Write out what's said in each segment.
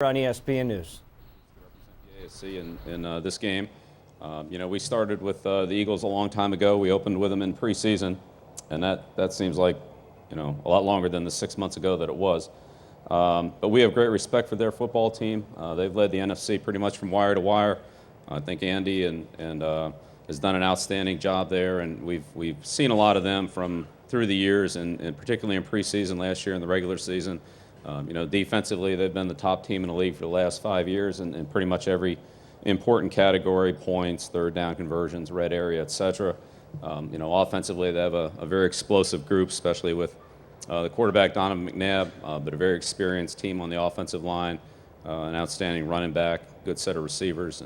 On ESPN News. ASC in this game. We started with the Eagles a long time ago. We opened with them in preseason, and that seems like, a lot longer than the 6 months ago that it was. But we have great respect for their football team. They've led the NFC pretty much from wire to wire. I think Andy has done an outstanding job there, and we've seen a lot of them through the years, and particularly in preseason last year and the regular season. Defensively, they've been the top team in the league for the last 5 years in pretty much every important category: points, third down conversions, red area, etc. Offensively, they have a very explosive group, especially with the quarterback, Donovan McNabb, but a very experienced team on the offensive line, an outstanding running back, good set of receivers,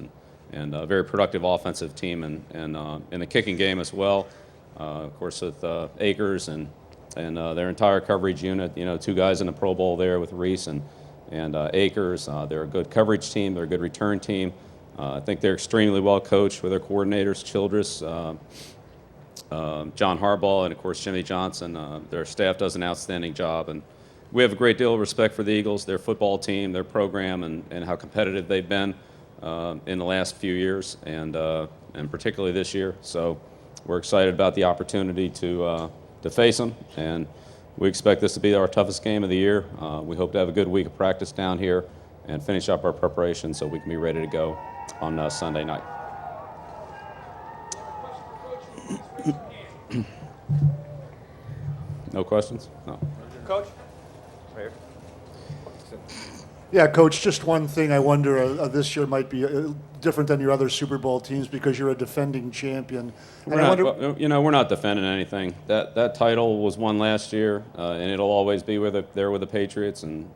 and a very productive offensive team and in the kicking game as well. Of course, with Akers and their entire coverage unit, 2 guys in the Pro Bowl there with Reese and Akers. They're a good coverage team. They're a good return team. I think they're extremely well coached with their coordinators, Childress, John Harbaugh, and of course Jimmy Johnson. Their staff does an outstanding job, and we have a great deal of respect for the Eagles, their football team, their program, and how competitive they've been in the last few years, and particularly this year. So we're excited about the opportunity to face them, and we expect this to be our toughest game of the year. We hope to have a good week of practice down here and finish up our preparation so we can be ready to go on Sunday night. No questions? No. Coach? Right here. Yeah, Coach, just one thing I wonder this year might be different than your other Super Bowl teams because you're a defending champion. We're not defending anything. That title was won last year, and it'll always be there with the Patriots, and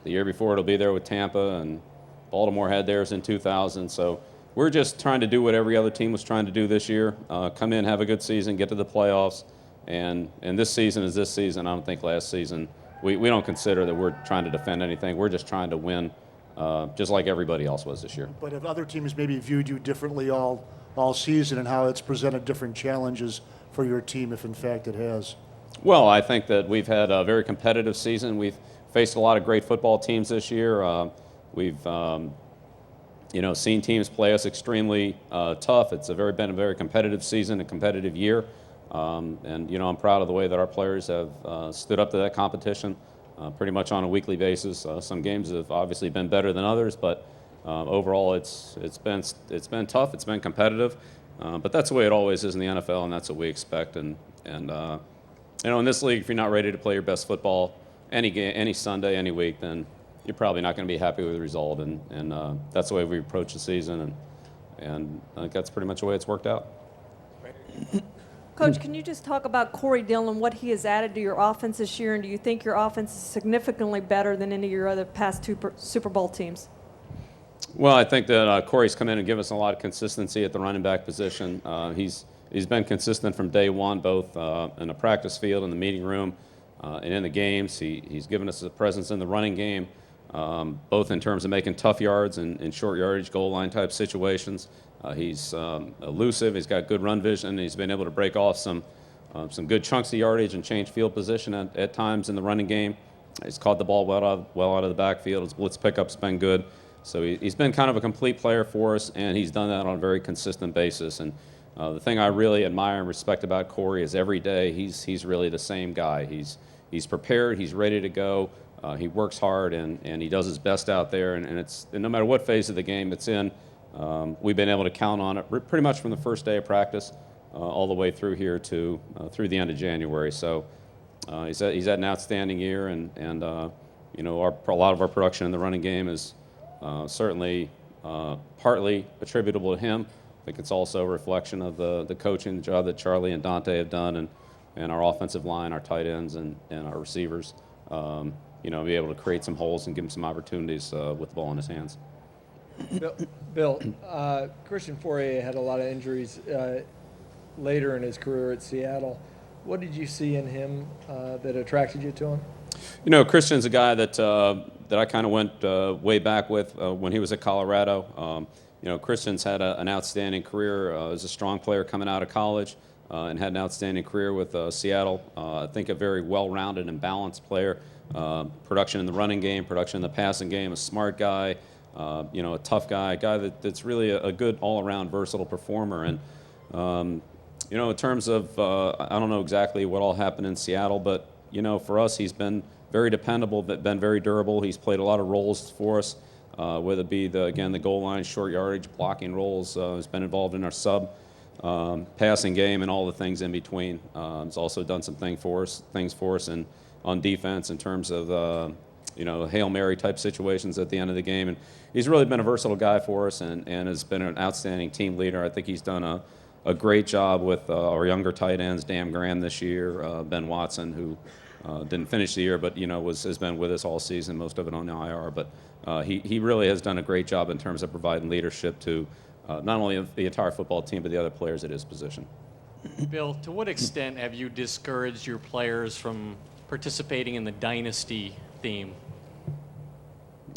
the year before it'll be there with Tampa, and Baltimore had theirs in 2000. So we're just trying to do what every other team was trying to do this year, come in, have a good season, get to the playoffs, and this season is this season. I don't think last season. We don't consider that we're trying to defend anything. We're just trying to win, just like everybody else was this year. But have other teams maybe viewed you differently all season, and how it's presented different challenges for your team, if in fact it has? Well, I think that we've had a very competitive season. We've faced a lot of great football teams this year. We've seen teams play us extremely tough. It's been a very competitive season, a competitive year. I'm proud of the way that our players have stood up to that competition pretty much on a weekly basis. Some games have obviously been better than others, but overall it's been tough. It's been competitive, but that's the way it always is in the NFL, and that's what we expect. And in this league, if you're not ready to play your best football any Sunday, any week, then you're probably not going to be happy with the result. And that's the way we approach the season, and I think that's pretty much the way it's worked out. Coach, can you just talk about Corey Dillon, what he has added to your offense this year, and do you think your offense is significantly better than any of your other past 2 Super Bowl teams? Well, I think that Corey's come in and given us a lot of consistency at the running back position. He's been consistent from day one, both in the practice field, in the meeting room, and in the games. He's given us a presence in the running game, both in terms of making tough yards and short yardage goal line type situations. He's elusive. He's got good run vision, and he's been able to break off some good chunks of yardage and change field position at times in the running game. He's caught the ball well out of the backfield. His blitz pickup's been good. So he's been kind of a complete player for us, and he's done that on a very consistent basis. And the thing I really admire and respect about Corey is every day he's really the same guy. He's prepared. He's ready to go. He works hard, and he does his best out there. And no matter what phase of the game it's in, we've been able to count on it pretty much from the first day of practice all the way through here to through the end of January. So he's had an outstanding year, and a lot of our production in the running game is certainly partly attributable to him. I think it's also a reflection of the coaching job that Charlie and Dante have done, and our offensive line, our tight ends, and our receivers. Be able to create some holes and give him some opportunities with the ball in his hands. Bill, Christian Fourier had a lot of injuries later in his career at Seattle. What did you see in him that attracted you to him? Christian's a guy that I kind of went way back with when he was at Colorado. Christian's had an outstanding career as a strong player coming out of college. and had an outstanding career with Seattle. I think a very well-rounded and balanced player. Production in the running game, production in the passing game, a smart guy, a tough guy, a guy that's really a good all-around versatile performer. And, in terms of, I don't know exactly what all happened in Seattle, but, for us, he's been very dependable, but been very durable. He's played a lot of roles for us, whether it be, the goal line, short yardage, blocking roles. He's been involved in our passing game and all the things in between. He's also done some things for us and on defense in terms of, Hail Mary type situations at the end of the game. And he's really been a versatile guy for us and has been an outstanding team leader. I think he's done a great job with our younger tight ends, Dan Graham this year, Ben Watson, who didn't finish the year, but has been with us all season, most of it on the IR. But he really has done a great job in terms of providing leadership to not only the entire football team, but the other players at his position. Bill, to what extent have you discouraged your players from participating in the dynasty theme?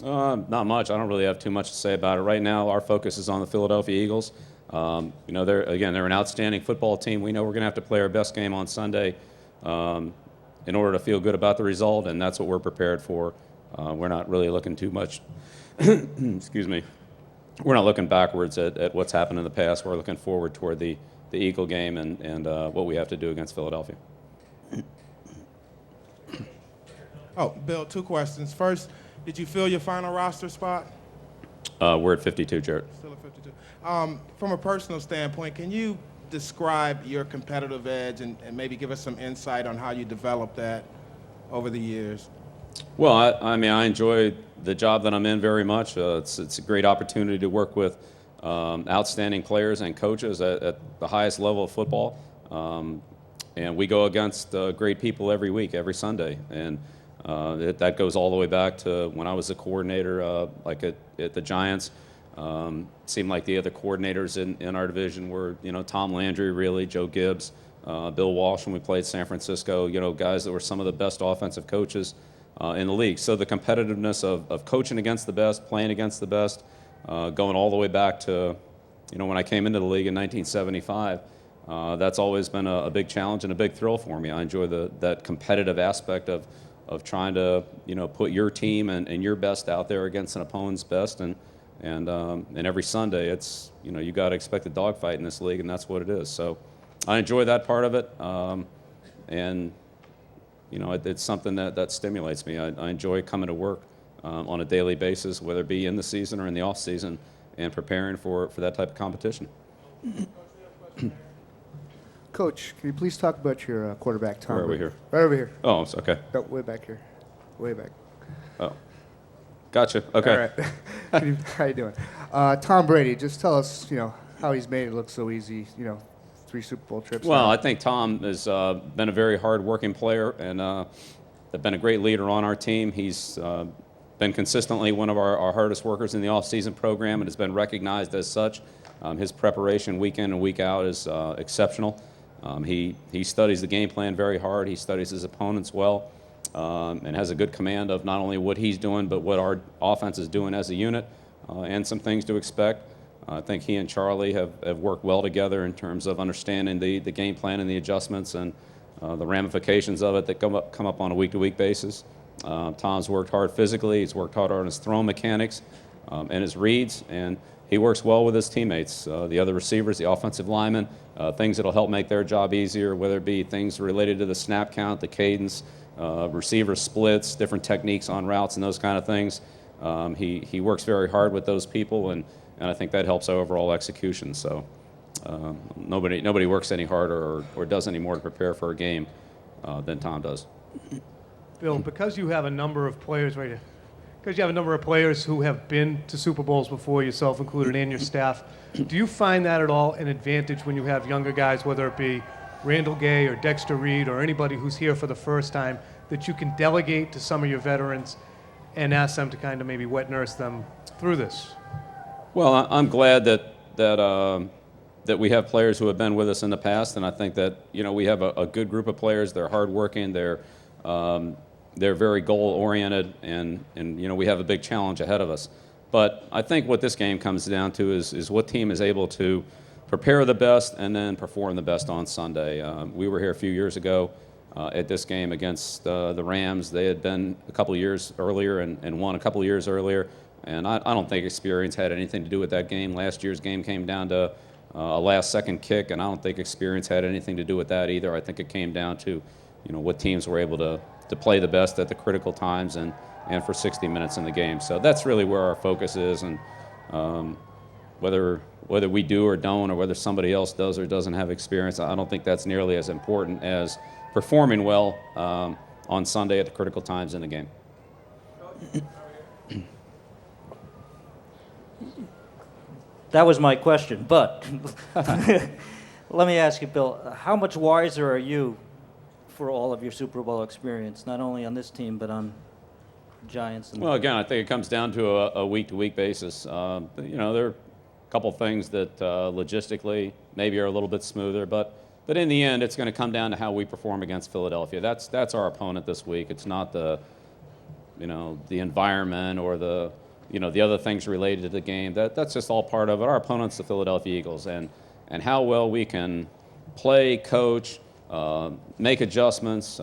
Not much. I don't really have too much to say about it. Right now, our focus is on the Philadelphia Eagles. They're an outstanding football team. We know we're going to have to play our best game on Sunday in order to feel good about the result, and that's what we're prepared for. We're not really looking too much, excuse me, we're not looking backwards at what's happened in the past. We're looking forward toward the Eagle game and what we have to do against Philadelphia. Oh, Bill, 2 questions. First, did you fill your final roster spot? We're at 52, Jared. Still at 52. From a personal standpoint, can you describe your competitive edge and maybe give us some insight on how you developed that over the years? Well, I enjoy the job that I'm in very much. It's a great opportunity to work with outstanding players and coaches at the highest level of football. And we go against great people every week, every Sunday. And that goes all the way back to when I was a coordinator, at the Giants. Seemed like the other coordinators in our division were, Tom Landry, really, Joe Gibbs, Bill Walsh when we played San Francisco, guys that were some of the best offensive coaches in the league. So the competitiveness of coaching against the best, playing against the best, going all the way back to, when I came into the league in 1975, that's always been a big challenge and a big thrill for me. I enjoy that competitive aspect of trying to, put your team and your best out there against an opponent's best. And every Sunday, it's, you got to expect a dogfight in this league, and that's what it is. So I enjoy that part of it. It's something that stimulates me. I enjoy coming to work on a daily basis, whether it be in the season or in the off season, and preparing for that type of competition. Coach, can you please talk about your quarterback, Tom? Where are we here? Right over here. Oh, it's okay. No, way back here. Way back. Oh, gotcha. Okay. All right. How you doing? Tom Brady, just tell us, how he's made it look so easy, 3 Super Bowl trips. Well, now. I think Tom has been a very hard-working player and been a great leader on our team. He's been consistently one of our hardest workers in the off-season program and has been recognized as such. His preparation week in and week out is exceptional. He studies the game plan very hard. He studies his opponents well and has a good command of not only what he's doing, but what our offense is doing as a unit and some things to expect. I think he and Charlie have worked well together in terms of understanding the game plan and the adjustments and the ramifications of it that come up on a week-to-week basis. Tom's worked hard physically. He's worked hard on his throw mechanics and his reads, and he works well with his teammates, the other receivers, the offensive linemen, things that will help make their job easier, whether it be things related to the snap count, the cadence, receiver splits, different techniques on routes and those kind of things. He works very hard with those people, and I think that helps our overall execution. So nobody works any harder or does any more to prepare for a game than Tom does. Bill, because you have a number of players right here, because you have a number of players who have been to Super Bowls before, yourself included, and your staff, do you find that at all an advantage when you have younger guys, whether it be Randall Gay or Dexter Reed or anybody who's here for the first time, that you can delegate to some of your veterans and ask them to kind of maybe wet nurse them through this? Well, I'm glad that we have players who have been with us in the past, and I think that we have a good group of players. They're hardworking. They're very goal-oriented, and we have a big challenge ahead of us. But I think what this game comes down to is what team is able to prepare the best and then perform the best on Sunday. We were here a few years ago at this game against the Rams. They had been a couple of years earlier and won a couple of years earlier. And I don't think experience had anything to do with that game. Last year's game came down to a last-second kick, and I don't think experience had anything to do with that either. I think it came down to, what teams were able to play the best at the critical times and for 60 minutes in the game. So that's really where our focus is, and whether we do or don't, or whether somebody else does or doesn't have experience, I don't think that's nearly as important as performing well on Sunday at the critical times in the game. That was my question, but let me ask you, Bill, how much wiser are you for all of your Super Bowl experience, not only on this team, but on Giants? Well, again, I think it comes down to a week-to-week basis. There are a couple things that logistically maybe are a little bit smoother, but in the end, it's going to come down to how we perform against Philadelphia. That's our opponent this week. It's not the environment or the other things related to the game. That's just all part of it. Our opponent's the Philadelphia Eagles, and how well we can play, coach, make adjustments,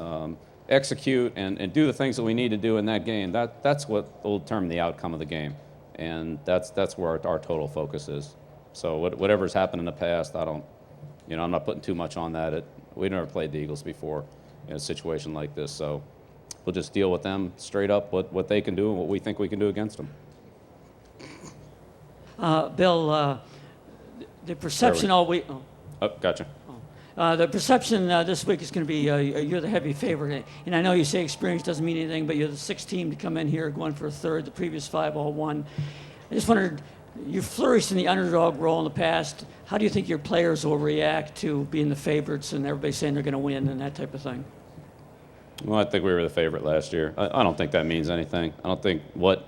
execute, and do the things that we need to do in that game. That's what will determine the outcome of the game, and that's where our total focus is. So whatever's happened in the past, I'm not putting too much on that. We never played the Eagles before in a situation like this, so we'll just deal with them straight up, what they can do and what we think we can do against them. Bill, the perception all week. Oh, gotcha. The perception this week is going to be you're the heavy favorite. And I know you say experience doesn't mean anything, but you're the sixth team to come in here going for a third. The previous 5 all won. I just wondered, you flourished in the underdog role in the past. How do you think your players will react to being the favorites and everybody saying they're going to win and that type of thing? Well, I think we were the favorite last year. I don't think that means anything. I don't think what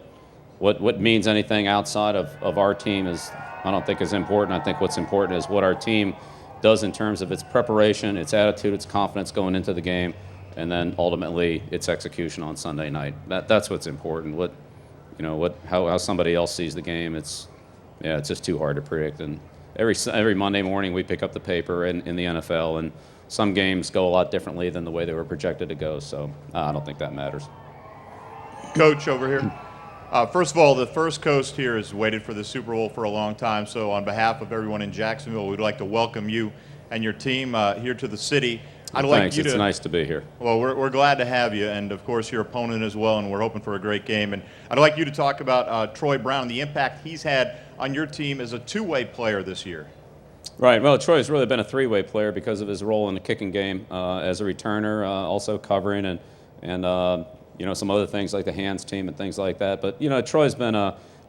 means anything outside of our team I don't think is important. I think what's important is what our team does in terms of its preparation, its attitude, its confidence going into the game, and then ultimately its execution on Sunday night. That's what's important. How somebody else sees the game, it's just too hard to predict. And every Monday morning we pick up the paper in the NFL, and some games go a lot differently than the way they were projected to go. So I don't think that matters. Coach, over here. First of all, the First Coast here has waited for the Super Bowl for a long time, so on behalf of everyone in Jacksonville, we'd like to welcome you and your team here to the city. Thanks. It's nice to be here. Well, we're glad to have you, and of course your opponent as well, and we're hoping for a great game. And I'd like you to talk about Troy Brown, the impact he's had on your team as a two-way player this year. Right. Well, Troy's really been a three-way player because of his role in the kicking game as a returner, also covering and some other things like the hands team and things like that. But Troy's been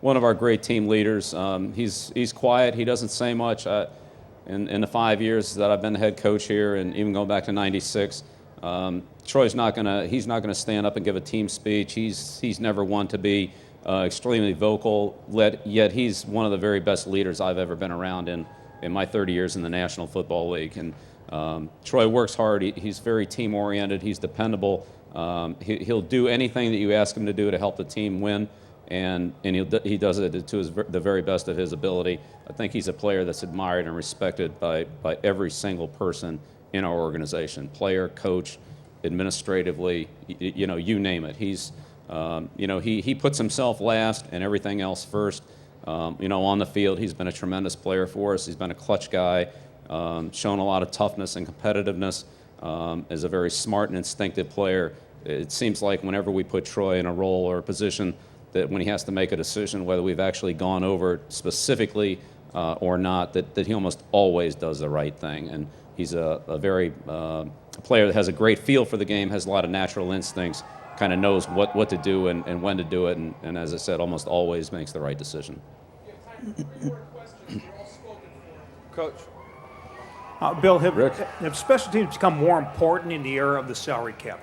one of our great team leaders. He's quiet. He doesn't say much. In the 5 years that I've been the head coach here, and even going back to '96, Troy's not gonna stand up and give a team speech. He's never one to be extremely vocal. Yet he's one of the very best leaders I've ever been around in my 30 years in the National Football League. And Troy works hard. He's very team-oriented. He's dependable. He'll do anything that you ask him to do to help the team win, and he does it to the very best of his ability. I think he's a player that's admired and respected by every single person in our organization, player, coach, administratively, you name it. He puts himself last and everything else first. On the field, he's been a tremendous player for us. He's been a clutch guy, shown a lot of toughness and competitiveness, is a very smart and instinctive player. It seems like whenever we put Troy in a role or a position, that when he has to make a decision, whether we've actually gone over specifically or not, that he almost always does the right thing. And he's a very player that has a great feel for the game, has a lot of natural instincts, kind of knows what to do and when to do it, and as I said, almost always makes the right decision. Coach. Bill, have special teams become more important in the era of the salary cap?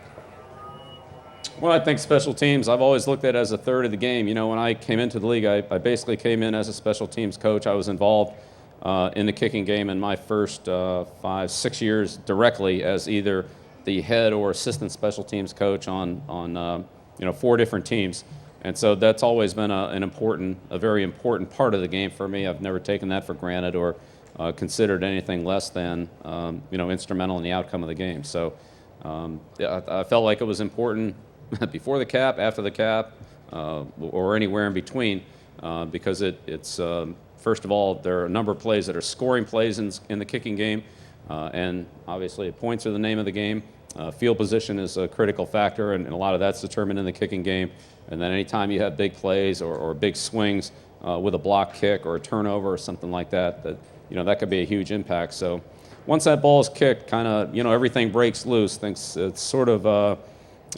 Well, I think special teams, I've always looked at as a third of the game. When I came into the league, I basically came in as a special teams coach. I was involved in the kicking game in my first 5-6 years directly as either the head or assistant special teams coach on 4 different teams. And so that's always been a very important part of the game for me. I've never taken that for granted or considered anything less than instrumental in the outcome of the game. So I felt like it was important before the cap, after the cap, or anywhere in between, because it's first of all, there are a number of plays that are scoring plays in the kicking game, and obviously points are the name of the game. Field position is a critical factor, and a lot of that's determined in the kicking game. And then anytime you have big plays or big swings with a block kick or a turnover or something like that, that could be a huge impact. So once that ball is kicked, kind of, everything breaks loose. It's sort of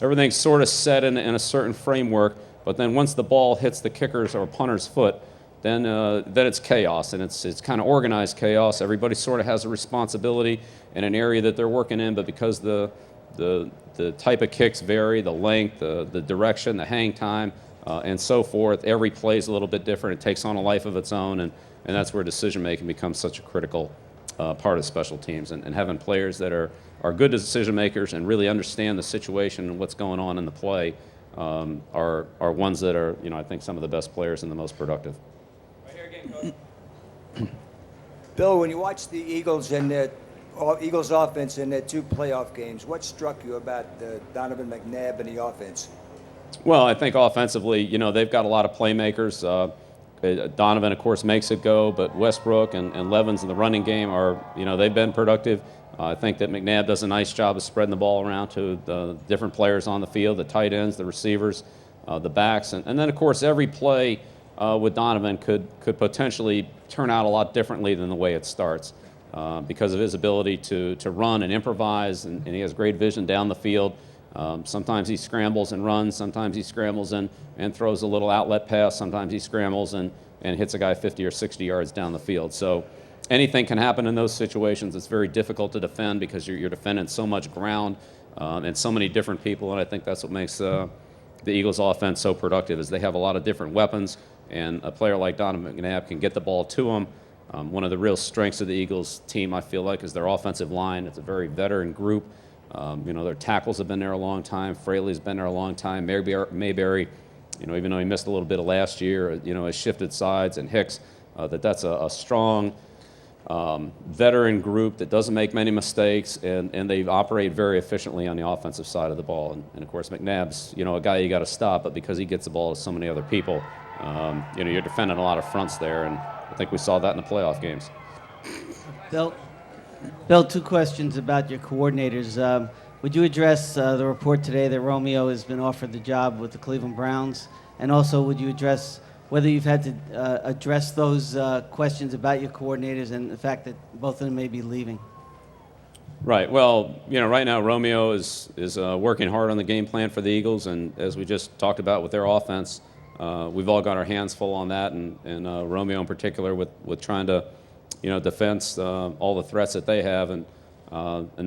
everything's sort of set in a certain framework. But then once the ball hits the kicker's or punter's foot, then it's chaos, and it's kind of organized chaos. Everybody sort of has a responsibility in an area that they're working in, but because the type of kicks vary, the length, the direction, the hang time, and so forth, every play is a little bit different. It takes on a life of its own, and that's where decision-making becomes such a critical part of special teams. And having players that are good decision-makers and really understand the situation and what's going on in the play are ones that are, I think, some of the best players and the most productive. Bill, when you watch the Eagles and their Eagles offense in their 2 playoff games, what struck you about Donovan McNabb and the offense? Well, I think offensively, they've got a lot of playmakers. Donovan, of course, makes it go, but Westbrook and Levens in the running game are, they've been productive. I think that McNabb does a nice job of spreading the ball around to the different players on the field, the tight ends, the receivers, the backs. And then, of course, every play with Donovan could potentially turn out a lot differently than the way it starts because of his ability to run and improvise, and he has great vision down the field. Sometimes he scrambles and runs, sometimes he scrambles and throws a little outlet pass, sometimes he scrambles and hits a guy 50 or 60 yards down the field. So anything can happen in those situations. It's very difficult to defend because you're defending so much ground and so many different people, and I think that's what makes the Eagles offense so productive is they have a lot of different weapons, and a player like Donovan McNabb can get the ball to them. One of the real strengths of the Eagles team, I feel like, is their offensive line. It's a very veteran group. Their tackles have been there a long time. Fraley's been there a long time. Mayberry, even though he missed a little bit of last year, has shifted sides, and Hicks, that's a strong veteran group that doesn't make many mistakes, and they operate very efficiently on the offensive side of the ball. And of course, McNabb's, a guy you got to stop, but because he gets the ball to so many other people, you're defending a lot of fronts there, and I think we saw that in the playoff games. Bill, 2 questions about your coordinators. Would you address the report today that Romeo has been offered the job with the Cleveland Browns? And also, would you address whether you've had to address those questions about your coordinators and the fact that both of them may be leaving? Right. Well, right now Romeo is working hard on the game plan for the Eagles, and as we just talked about with their offense, we've all got our hands full on that, and Romeo in particular with trying to defense all the threats that they have, and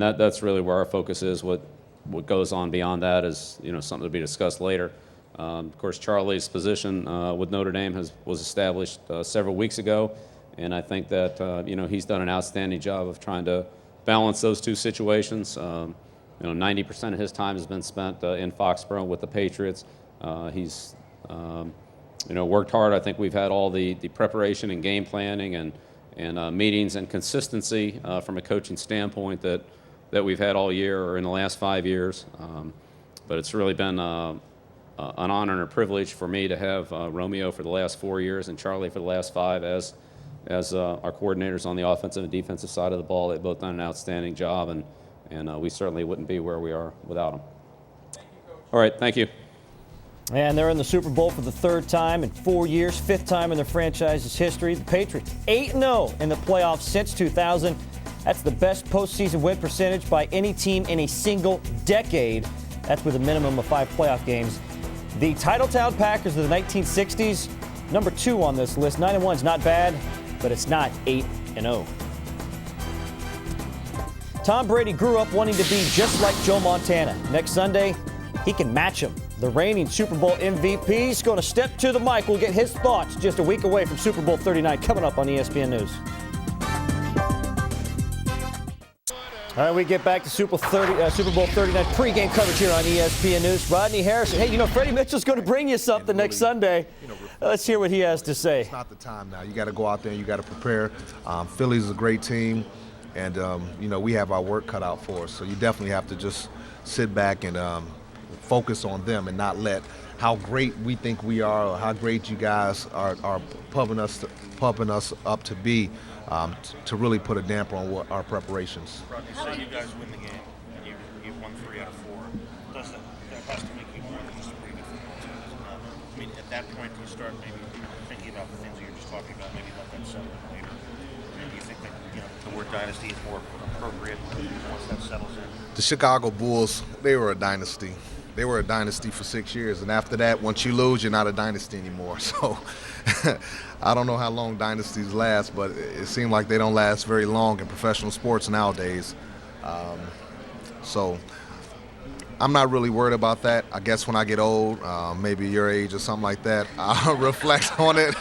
that's really where our focus is. What goes on beyond that is something to be discussed later. Of course, Charlie's position with Notre Dame was established several weeks ago, and I think that he's done an outstanding job of trying to balance those 2 situations. 90% of his time has been spent in Foxborough with the Patriots. He's worked hard. I think we've had all the preparation and game planning and meetings and consistency from a coaching standpoint that we've had all year or in the last 5 years. But it's really been an honor and a privilege for me to have Romeo for the last 4 years and Charlie for the last 5 as our coordinators on the offensive and defensive side of the ball. They've both done an outstanding job, and we certainly wouldn't be where we are without them. All right, thank you. And they're in the Super Bowl for the 3rd time in 4 years, 5th time in their franchise's history. The Patriots 8-0 in the playoffs since 2000. That's the best postseason win percentage by any team in a single decade. That's with a minimum of 5 playoff games. The Titletown Packers of the 1960s, number 2 on this list. 9-1 is not bad, but it's not 8-0. Tom Brady grew up wanting to be just like Joe Montana. Next Sunday, he can match him. The reigning Super Bowl MVP is going to step to the mic. We'll get his thoughts just a week away from Super Bowl 39 coming up on ESPN News. All right, we get back to Super Bowl 39 pregame coverage here on ESPN News. Rodney Harrison. Hey, Freddie Mitchell's going to bring you something next Sunday. Let's hear what he has to say. It's not the time now. You got to go out there and you got to prepare. Philly's a great team, and we have our work cut out for us. So you definitely have to just sit back and focus on them and not let how great we think we are or how great you guys are pumping us up to be to really put a damper on what our preparations. Rodney, say you guys win the game and you won 3 out of 4. That has to make you more than just a pretty good football team. I mean, at that point, do you start maybe thinking about the things that you're just talking about, maybe let that settle in later? And do you think that the word dynasty is more appropriate once that settles in? The Chicago Bulls, they were a dynasty. They were a dynasty for 6 years, and after that, once you lose, you're not a dynasty anymore. So I don't know how long dynasties last, but it seems like they don't last very long in professional sports nowadays. So I'm not really worried about that. I guess when I get old, maybe your age or something like that, I'll reflect on it.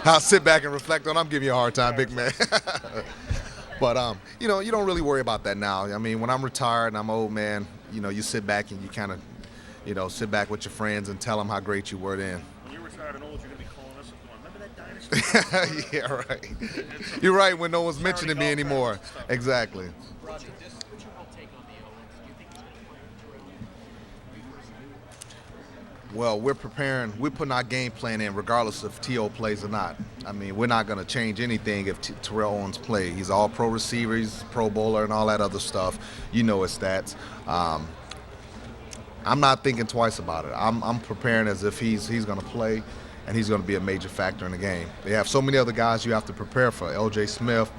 I'll sit back and reflect on it. I'm giving you a hard time, big man. But, you don't really worry about that now. I mean, when I'm retired and I'm old, man, you sit back and you kind of, sit back with your friends and tell them how great you were then. When you're retired and old, you're going to be calling us and going, remember that dynasty? Yeah, right. You're right, when no one's mentioning me anymore. Exactly. Rodney, what's your whole take on the Owens? Do you think he's going to play or Well, we're preparing. We're putting our game plan in regardless if T.O. plays or not. I mean, we're not going to change anything if Terrell Owens plays. He's all pro receiver, he's pro bowler and all that other stuff. You know his stats. I'm not thinking twice about it. I'm preparing as if he's going to play, and he's going to be a major factor in the game. They have so many other guys you have to prepare for. L.J. Smith,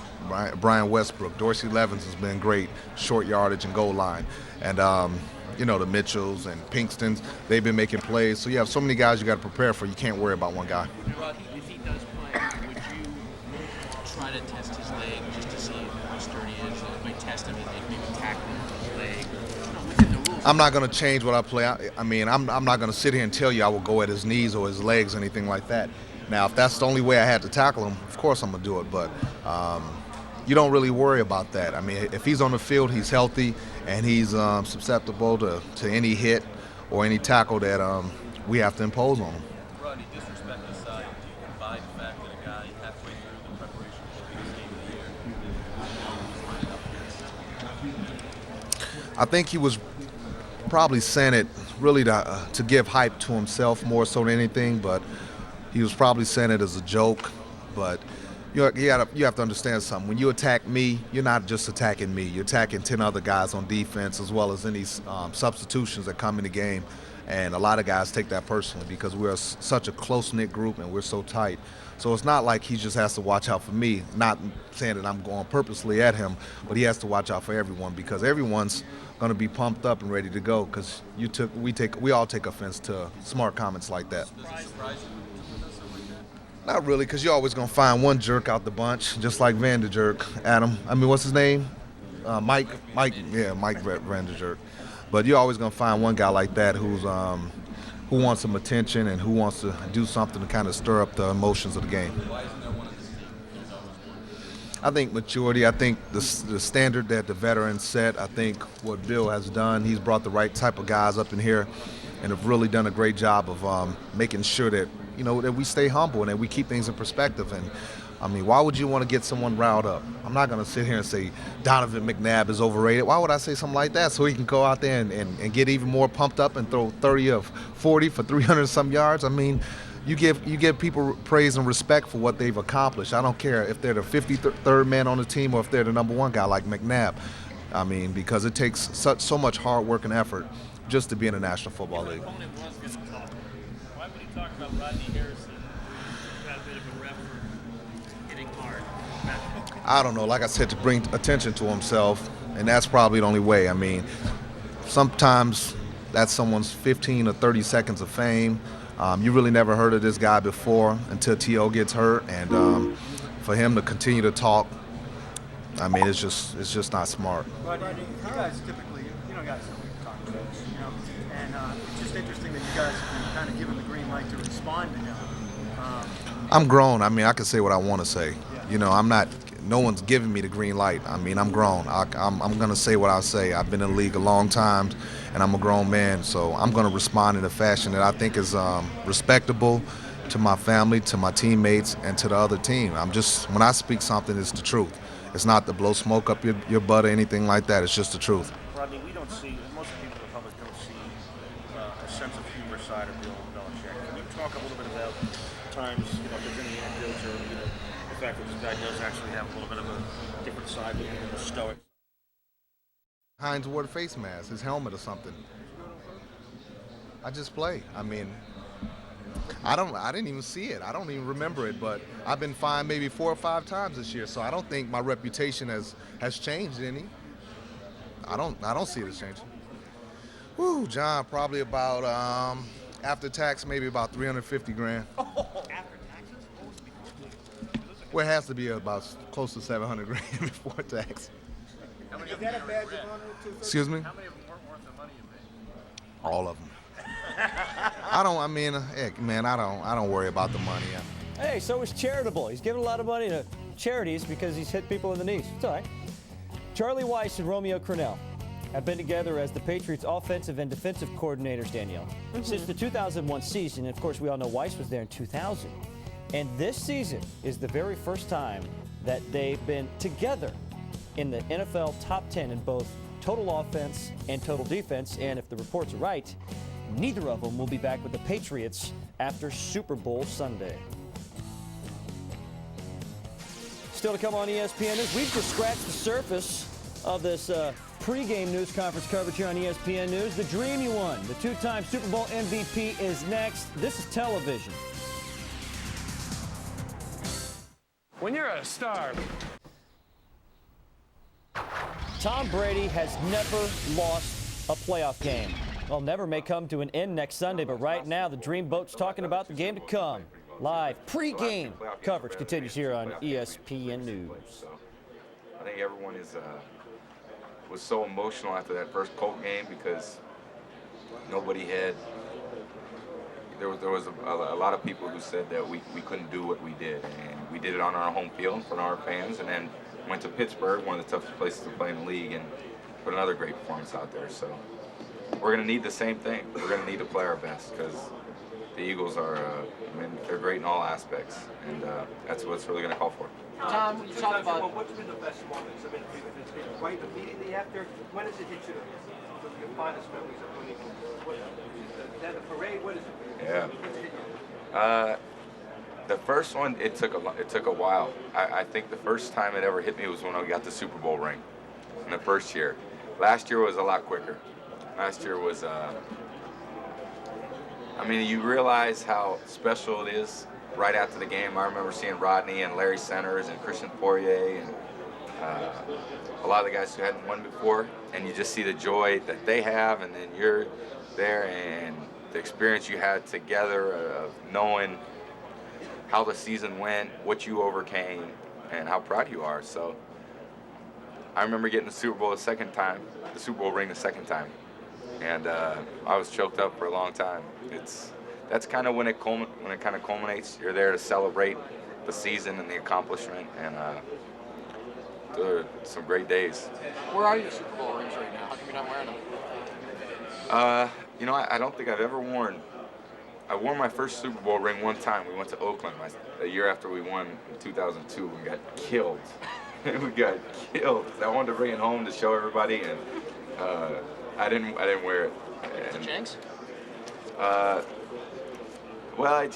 Brian Westbrook, Dorsey Levens has been great, short yardage and goal line. And, the Mitchells and Pinkstons, they've been making plays. So you have so many guys you got to prepare for. You can't worry about one guy. Rodney, if he does play, would you try to test his leg just to see how sturdy he is? By test him, maybe tackle him on his leg. Within the rules. I'm not going to change what I play. I mean, I'm not going to sit here and tell you I will go at his knees or his legs or anything like that. Now, if that's the only way I had to tackle him, of course I'm going to do it. But you don't really worry about that. I mean, if he's on the field, he's healthy, and he's susceptible to any hit or any tackle that we have to impose on him. Rodney, disrespect aside, do you buy the fact that a guy halfway through the preparation for the biggest game of the year? I think he was probably saying it really to give hype to himself more so than anything, but he was probably saying it as a joke. But you have to understand something. When you attack me, you're not just attacking me. You're attacking 10 other guys on defense as well as any substitutions that come in the game. And a lot of guys take that personally because we're such a close-knit group and we're so tight. So it's not like he just has to watch out for me, not saying that I'm going purposely at him, but he has to watch out for everyone because everyone's going to be pumped up and ready to go because we all take offense to smart comments like that. Not really, because you're always going to find one jerk out the bunch, just like Van der Jerk, Adam. I mean, what's his name? Mike Van der Jerk. But you're always going to find one guy like that who wants some attention and who wants to do something to kind of stir up the emotions of the game. I think maturity. I think the standard that the veterans set. I think what Bill has done, he's brought the right type of guys up in here and have really done a great job of making sure that that we stay humble and that we keep things in perspective. And I mean, why would you want to get someone riled up? I'm not going to sit here and say Donovan McNabb is overrated. Why would I say something like that? So he can go out there and get even more pumped up and throw 30 of 40 for 300 some yards. I mean, you give people praise and respect for what they've accomplished. I don't care if they're the 53rd man on the team or if they're the number one guy like McNabb. I mean, because it takes so much hard work and effort just to be in the National Football League. Why would he talk about Rodney Harrison? Got a bit of a rep for hitting hard. I don't know. Like I said, to bring attention to himself, and that's probably the only way. I mean, sometimes that's someone's 15 or 30 seconds of fame. You really never heard of this guy before until T.O. gets hurt, and for him to continue to talk, I mean, it's just not smart. Rodney, you guys typically, guys talk to us, and it's just interesting that you guys can kind of give him the green light to respond to him. I'm grown. I mean, I can say what I want to say. I'm not no one's giving me the green light. I mean, I'm grown. I'm going to say what I say. I've been in the league a long time, and I'm a grown man, so I'm going to respond in a fashion that I think is respectable to my family, to my teammates, and to the other team. When I speak something, it's the truth. It's not to blow smoke up your butt or anything like that. It's just the truth. Rodney, we don't see, most people in the public don't see a sense of humor side of Bill Belichick. Can you talk a little bit about times, if there's any anecdotes or, the fact that this guy does actually have a little bit of a different side, maybe a little stoic? Hines wore the face mask, his helmet or something. I just play. I mean, I didn't even see it. I don't even remember it, but I've been fined maybe 4 or 5 times this year, so I don't think my reputation has changed any. I don't see it as changing. Woo, John, probably about after tax, maybe about 350 grand. After taxes? Well, it has to be about close to 700 grand before tax. Is that a badge of honor? Excuse me? How many of them weren't worth the money you made? All of them. I don't worry about the money. Hey, so is charitable. He's giving a lot of money to charities because he's hit people in the knees. It's all right. Charlie Weiss and Romeo Crennel have been together as the Patriots' offensive and defensive coordinators, Danielle, since the 2001 season. And of course, we all know Weiss was there in 2000. And this season is the very first time that they've been together in the NFL top 10 in both total offense and total defense. And if the reports are right, neither of them will be back with the Patriots after Super Bowl Sunday. Still to come on ESPN News, we've just scratched the surface of this pregame news conference coverage here on ESPN News. The dream you won, the 2-time Super Bowl MVP is next. This is television. When you're a star. Tom Brady has never lost a playoff game. Well, never may come to an end next Sunday, but right now the Dreamboat's talking about the game to come. Live pregame coverage continues here on ESPN News. I think everyone was so emotional after that first Colt game because nobody had. There was a lot of people who said that we couldn't do what we did, and we did it on our home field in front of our fans, and then went to Pittsburgh, one of the toughest places to play in the league, and put another great performance out there. So we're going to need the same thing. We're going to need to play our best because the Eagles are, they're great in all aspects, and that's what it's really going to call for. Tom, you talk about what's been the best moments? I mean, it's been right immediately after. When does it hit you? Your finest memories of when is that the parade? What is it? Yeah. The first one, it took a while. I think the first time it ever hit me was when I got the Super Bowl ring in the first year. Last year was a lot quicker. Last year was, you realize how special it is right after the game. I remember seeing Rodney and Larry Centers and Christian Fourier and a lot of the guys who hadn't won before, and you just see the joy that they have, and then you're there and the experience you had together of knowing how the season went, what you overcame, and how proud you are. So I remember getting the Super Bowl the Super Bowl ring the second time, and I was choked up for a long time. That's kind of when it kind of culminates. You're there to celebrate the season and the accomplishment, and they're some great days. Where are your Super Bowl rings right now? How come you're not wearing them? I don't think I've ever worn. I wore my first Super Bowl ring one time. We went to Oakland a year after we won in 2002. We got killed. We got killed. I wanted to bring it home to show everybody, and I didn't wear it. Is it Jenks? Well, I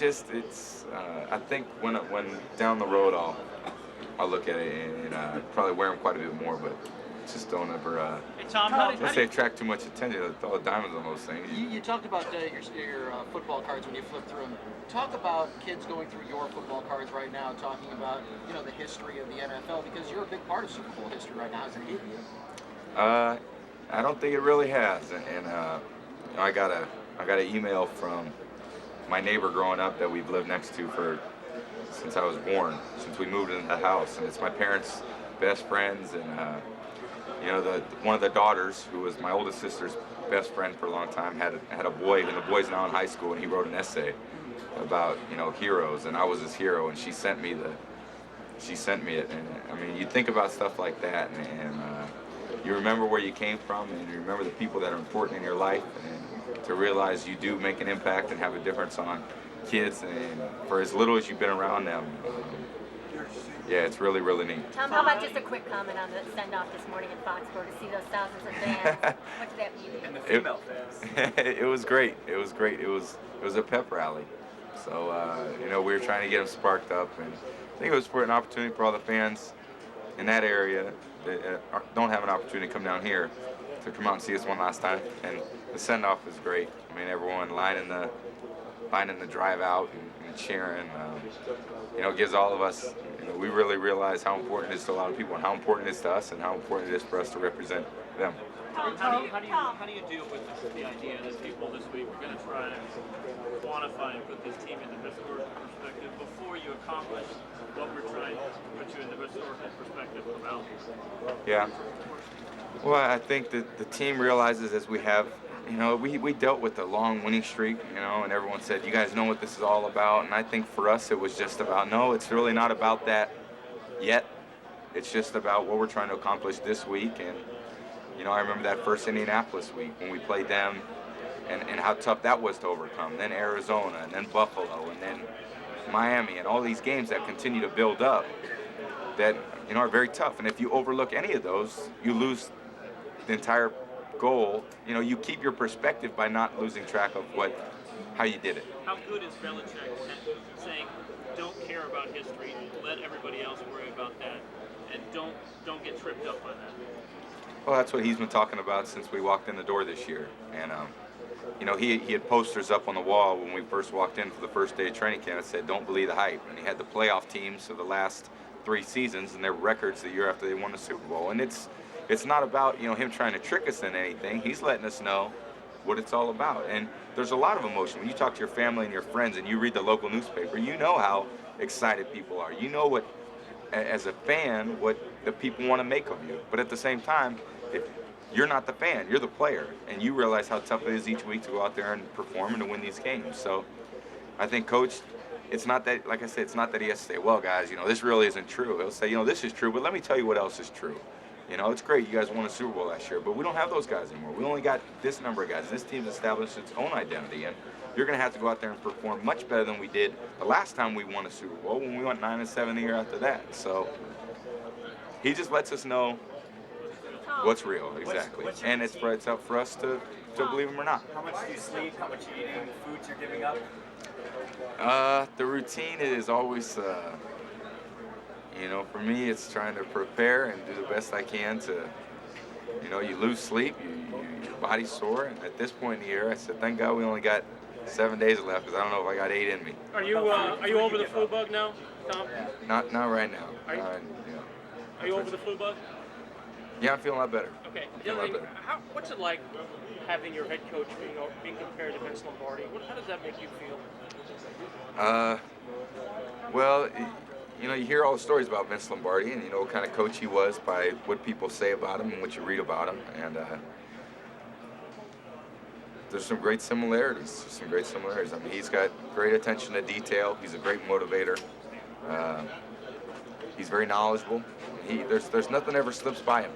think when down the road I'll look at it and probably wear them quite a bit more, but just don't ever. Hey, Tom, unless they attract too much attention, all the diamonds on those things. You talked about your football cards when you flipped through them. Talk about kids going through your football cards right now, talking about the history of the NFL, because you're a big part of Super Bowl history right now. Has it hit you? I don't think it really has, and I got an email from my neighbor growing up that we've lived next to since I was born, since we moved into the house, and it's my parents' best friends, and one of the daughters, who was my oldest sister's best friend for a long time, had a boy, and the boy's now in high school, and he wrote an essay about heroes, and I was his hero, and she sent me she sent me it. And I mean, you think about stuff like that, and you remember where you came from, and you remember the people that are important in your life, and to realize you do make an impact and have a difference on kids, and for as little as you've been around them. Yeah, it's really, really neat. Tom, how about just a quick comment on the send-off this morning in Foxborough to see those thousands of fans? What did that mean? And the female fans. It was great. It was great. It was a pep rally. So, you know, we were trying to get them sparked up, and I think it was for an opportunity for all the fans in that area that don't have an opportunity to come down here to come out and see us one last time. And the send-off was great. I mean, everyone lining the drive out and cheering. You know, it gives all of us, you know, we really realize how important it is to a lot of people and how important it is to us and how important it is for us to represent them. How do you deal with the idea that people this week are going to try and quantify and put this team into historical perspective before you accomplish what we're trying to put you into historical perspective about? Yeah. Well, I think that the team realizes as we have, you know, we dealt with a long winning streak, you know, and everyone said, you guys know what this is all about. And I think for us it was just about, no, it's really not about that yet. It's just about what we're trying to accomplish this week. And, you know, I remember that first Indianapolis week when we played them and how tough that was to overcome. Then Arizona, and then Buffalo, and then Miami, and all these games that continue to build up that, you know, are very tough. And if you overlook any of those, you lose the entire goal. You know, you keep your perspective by not losing track of how you did it. How good is Belichick at saying, don't care about history, let everybody else worry about that, and don't get tripped up by that? Well, that's what he's been talking about since we walked in the door this year. And, you know, he had posters up on the wall when we first walked in for the first day of training camp that said, don't believe the hype. And he had the playoff teams for the last 3 seasons and their records the year after they won the Super Bowl. And it's not about, you know, him trying to trick us in anything. He's letting us know what it's all about. And there's a lot of emotion. When you talk to your family and your friends and you read the local newspaper, you know how excited people are. You know what, as a fan, what the people want to make of you. But at the same time, if you're not the fan, you're the player, and you realize how tough it is each week to go out there and perform and to win these games. So I think Coach, it's not that, like I said, it's not that he has to say, well, guys, you know, this really isn't true. He'll say, you know, this is true, but let me tell you what else is true. You know, it's great you guys won a Super Bowl last year, but we don't have those guys anymore. We only got this number of guys. This team's established its own identity, and you're going to have to go out there and perform much better than we did the last time we won a Super Bowl, when we went 9-7 the year after that. So he just lets us know what's real, exactly. And it's up for us to believe him or not. How much do you sleep? How much are you eating? The foods you're giving up? The routine is always, you know, for me, it's trying to prepare and do the best I can to, you know, you lose sleep, your body's sore. And at this point in the year, I said, thank God we only got 7 days left, because I don't know if I got 8 in me. Are you over the flu bug now, Tom? Not right now. Are you over the flu bug? Yeah, I'm feeling a lot better. Okay. The other thing, what's it like having your head coach being compared to Vince Lombardi? How does that make you feel? Well, you know, you hear all the stories about Vince Lombardi, and you know what kind of coach he was by what people say about him and what you read about him. And there's some great similarities. I mean, he's got great attention to detail. He's a great motivator. He's very knowledgeable. There's nothing ever slips by him.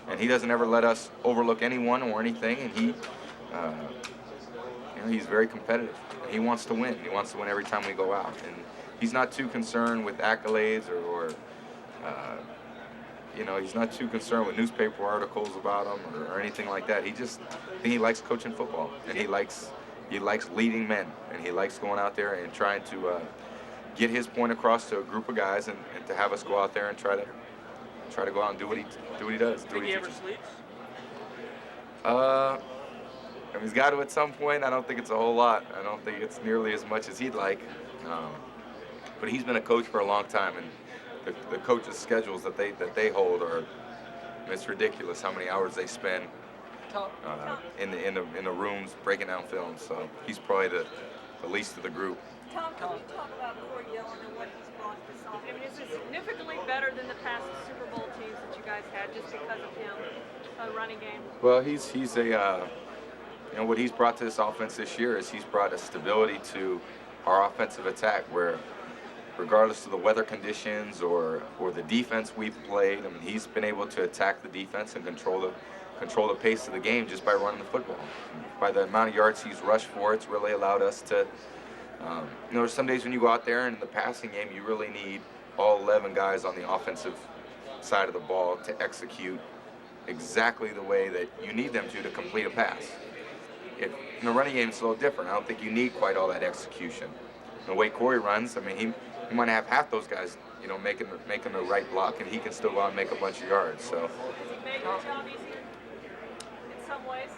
And he doesn't ever let us overlook anyone or anything. And you know, he's very competitive. And he wants to win. He wants to win every time we go out. And he's not too concerned with accolades or you know, he's not too concerned with newspaper articles about him or anything like that. I think he likes coaching football, and he likes leading men, and he likes going out there and trying to get his point across to a group of guys, and to have us go out there and try to go out and do what he does. Think he ever sleeps? I mean, he's got to at some point. I don't think it's a whole lot. I don't think it's nearly as much as he'd like. But he's been a coach for a long time, and the coaches' schedules that they hold it's ridiculous how many hours they spend in the rooms breaking down films. So he's probably the least of the group. Tom, can you talk about Corey Dillon and what he's brought to this offense? I mean, is it significantly better than the past Super Bowl teams that you guys had just because of him, running game? Well, he's a you know, what he's brought to this offense this year is he's brought a stability to our offensive attack where regardless of the weather conditions or the defense we've played. I mean, he's been able to attack the defense and control the pace of the game just by running the football. By the amount of yards he's rushed for, it's really allowed us to, there's some days when you go out there and in the passing game, you really need all 11 guys on the offensive side of the ball to execute exactly the way that you need them to complete a pass. In the running game, it's a little different. I don't think you need quite all that execution. The way Corey runs, I mean, he might have half those guys, making the right block, and he can still go out and make a bunch of yards. So. Does he make your job easier in some ways?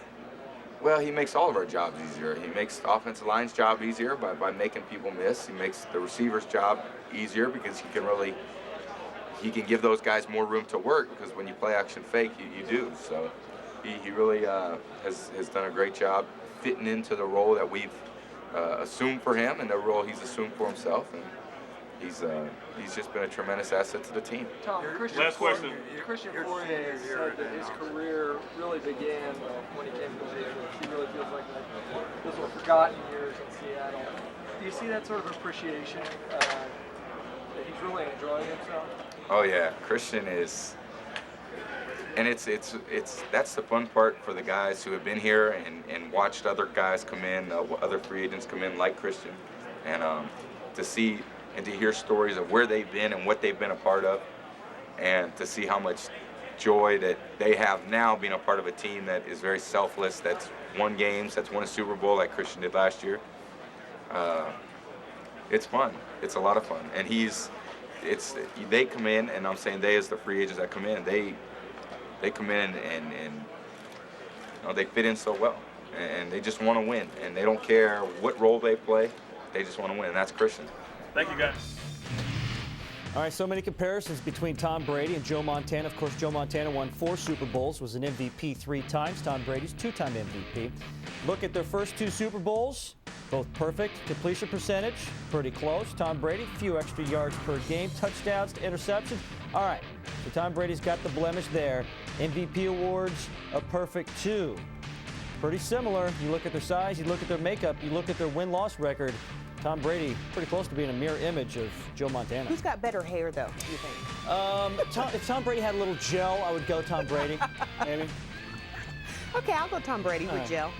Well, he makes all of our jobs easier. He makes the offensive line's job easier by making people miss. He makes the receiver's job easier because he can give those guys more room to work, because when you play action fake, you do. So he really has done a great job fitting into the role that we've assumed for him and the role he's assumed for himself. And he's just been a tremendous asset to the team. Tom, Last question. Christian Fournier said that his career really began when he came to the Patriots. He really feels like those were forgotten years in Seattle. Do you see that sort of appreciation that he's really enjoying himself? Oh yeah, Christian is, and it's that's the fun part for the guys who have been here and watched other guys come in, other free agents come in like Christian, and to see and to hear stories of where they've been and what they've been a part of, and to see how much joy that they have now being a part of a team that is very selfless, that's won games, that's won a Super Bowl like Christian did last year. It's fun. It's a lot of fun, and they come in, and I'm saying they as the free agents that come in, they come in and they fit in so well, and they just want to win, and they don't care what role they play, they just want to win, and that's Christian. Thank you, guys. All right, so many comparisons between Tom Brady and Joe Montana. Of course, Joe Montana won 4 Super Bowls, was an MVP 3 times. Tom Brady's 2-time MVP. Look at their first 2 Super Bowls, both perfect. Completion percentage, pretty close. Tom Brady, a few extra yards per game, touchdowns to interceptions. All right, so Tom Brady's got the blemish there. MVP awards, a perfect 2. Pretty similar. You look at their size, you look at their makeup, you look at their win-loss record. Tom Brady, pretty close to being a mirror image of Joe Montana. Who's got better hair, though, do you think? If Tom Brady had a little gel, I would go Tom Brady, maybe. Okay, I'll go Tom Brady with right. gel.